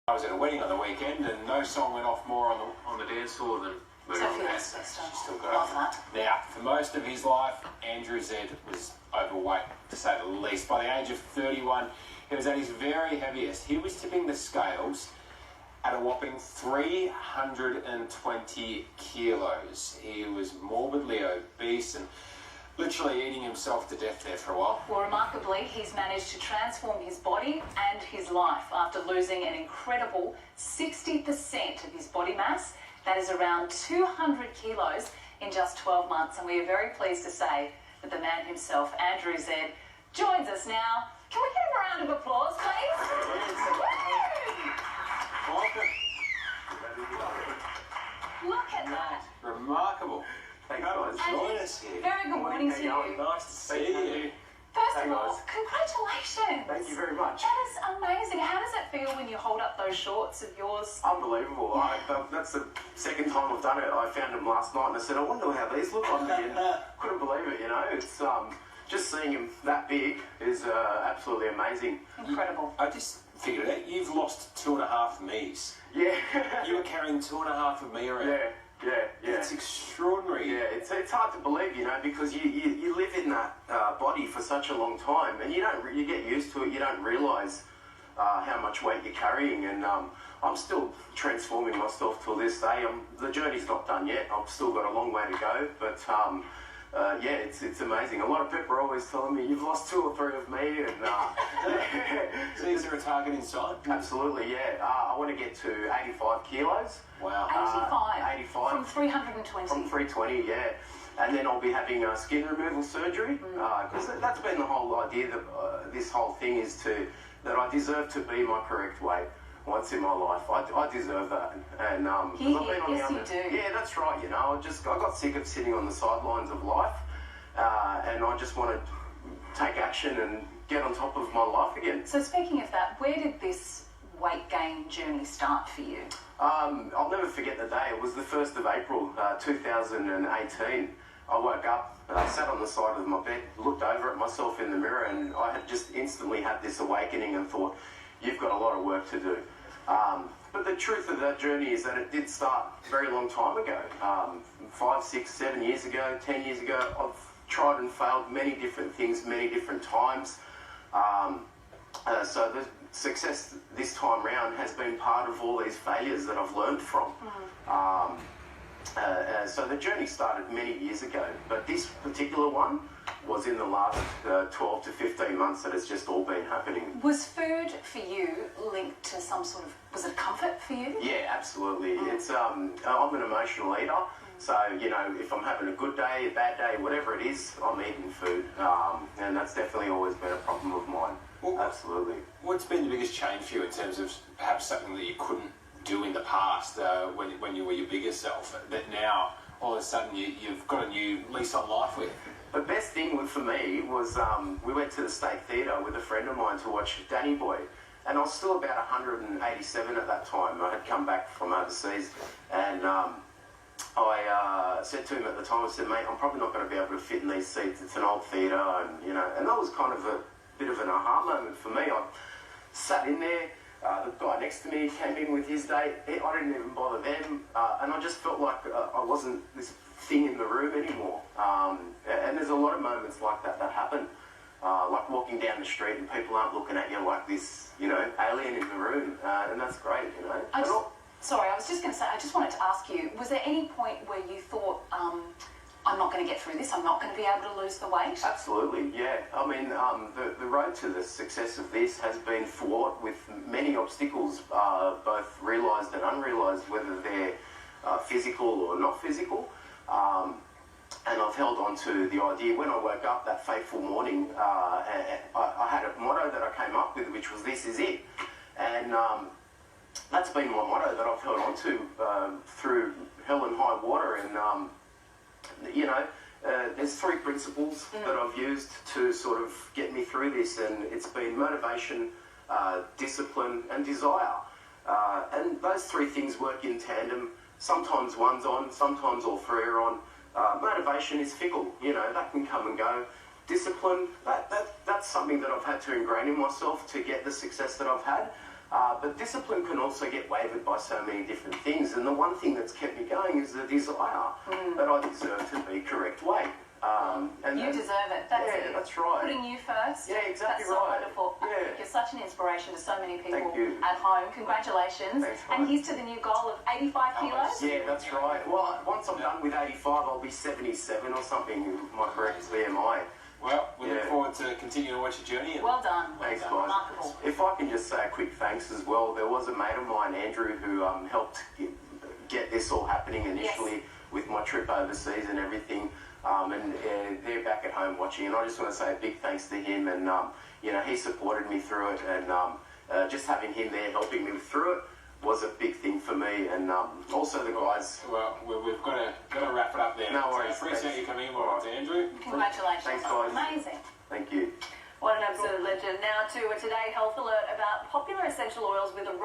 I was at a wedding on the weekend, and no song went off more on the dance floor than Move On Man. She's still got Love that. Now, for most of his life, Andrew Z was overweight, to say the least. By the age of 31, he was at his very heaviest. He was tipping the scales at a whopping 320 kilos. He was morbidly obese and literally eating himself to death there for a while. Well, remarkably, he's managed to transform his body and his life after losing an incredible 60% of his body mass. That is around 200 kilos in just 12 months. And we are very pleased to say that the man himself, Andrew Z, joins us now. Can we get a round of applause, please? Welcome. Look at that. Remarkable. Thanks, guys. Join us here. Very good morning to you. Nice to see you. First Hey, of all, guys. congratulations. Thank you very much. That is amazing. How does it feel when you hold up those shorts of yours? Unbelievable. That's the second time I've done it. I found them last night and I said, I wonder how these look like again. Couldn't believe it, you know. It's just seeing him that big is absolutely amazing. Incredible. I just figured it out. You've lost 2.5 me's. Yeah. You were carrying 2.5 of me around. Yeah. It's extraordinary. Yeah, it's hard to believe, you know, because you live in that body for such a long time, and you get used to it. You don't realise how much weight you're carrying, and I'm still transforming myself till this day. The journey's not done yet. I've still got a long way to go, but yeah, it's amazing. A lot of people are always telling me, you've lost 2 or 3 of me, and So is there a target inside? absolutely, yeah. I want to get to 85 kilos. Wow. 85. From 320. From 320, yeah. And then I'll be having skin removal surgery, because that's been the whole idea. That this whole thing is that I deserve to be my correct weight once in my life. I deserve that, and I've been on yes, the you do. Yeah, that's right. You know, I got sick of sitting on the sidelines of life, and I just want to take action and get on top of my life again. So speaking of that, where did this weight gain journey start for you? I'll never forget the day. It was the 1st of April, 2018. I woke up, sat on the side of my bed, looked over at myself in the mirror, and I had just instantly had this awakening and thought, you've got a lot of work to do. But the truth of that journey is that it did start a very long time ago. 5, 6, 7 years ago, 10 years ago, I've tried and failed many different things, many different times. So the success this time round has been part of all these failures that I've learned from. So the journey started many years ago, but this particular one was in the last 12 to 15 months that it's just all been happening. Was food for you linked to some sort of, was it comfort for you? Yeah, absolutely. It's I'm an emotional eater, so you know, if I'm having a good day, a bad day, whatever it is, I'm eating food, and that's definitely always been a problem of mine. Well, absolutely. What's been the biggest change for you in terms of perhaps something that you couldn't do in the past when you were your bigger self, that now all of a sudden you've got a new lease on life with? The best thing for me was we went to the State Theatre with a friend of mine to watch Danny Boy, and I was still about 187 at that time. I had come back from overseas, and I said to him at the time, I said, mate, I'm probably not going to be able to fit in these seats. It's an old theatre, and you know, and that was kind of a bit of an aha moment for me. I sat in there. The guy next to me came in with his date. I didn't even bother them, and I just felt like I wasn't this thing in the room anymore. And there's a lot of moments like that happen, like walking down the street and people aren't looking at you like this, you know, alien in the room, and that's great, you know. Sorry, I was just going to say, I just wanted to ask you, was there any point where you thought, I'm not going to get through this, I'm not going to be able to lose the weight? Absolutely, yeah. I mean, the road to the success of this has been fraught with many obstacles, both realised and unrealised, whether they're physical or not physical. And I've held on to the idea. When I woke up that fateful morning, I had a motto that I came up with, which was, this is it. And that's been my motto that I've held on to through hell and high water. And you know, there's 3 principles that I've used to sort of get me through this, and it's been motivation, discipline and desire. And those 3 things work in tandem. Sometimes one's on, sometimes all 3 are on. Motivation is fickle, you know, that can come and go. Discipline, that's something that I've had to ingrain in myself to get the success that I've had. But discipline can also get wavered by so many different things. And the one thing that's kept me going is the desire that I deserve to be correct weight. And you deserve it. That's yeah, it. that's right. Putting you first. Yeah, exactly that's so right. wonderful. Yeah. You're such an inspiration to so many people Thank you. at home. Congratulations. Thanks, and mate. here's to the new goal of 85 kilos. Yeah, that's right. Well, once I'm done with 85, I'll be 77 or something with my correct BMI. Well, we look forward to continuing to watch your journey. Well done. Thanks, guys. Remarkable. If I can just say a quick thanks as well, there was a mate of mine, Andrew, who helped get this all happening initially with my trip overseas and everything. And they're back at home watching, and I just want to say a big thanks to him. And you know, he supported me through it, and just having him there helping me through it was a big thing for me. And also the guys. Well, we've got to wrap it up there. No worries. Appreciate you coming in, Andrew. Congratulations. Thanks, guys. Amazing. Thank you. What an absolute legend. Now to a Today Health Alert about popular essential oils with a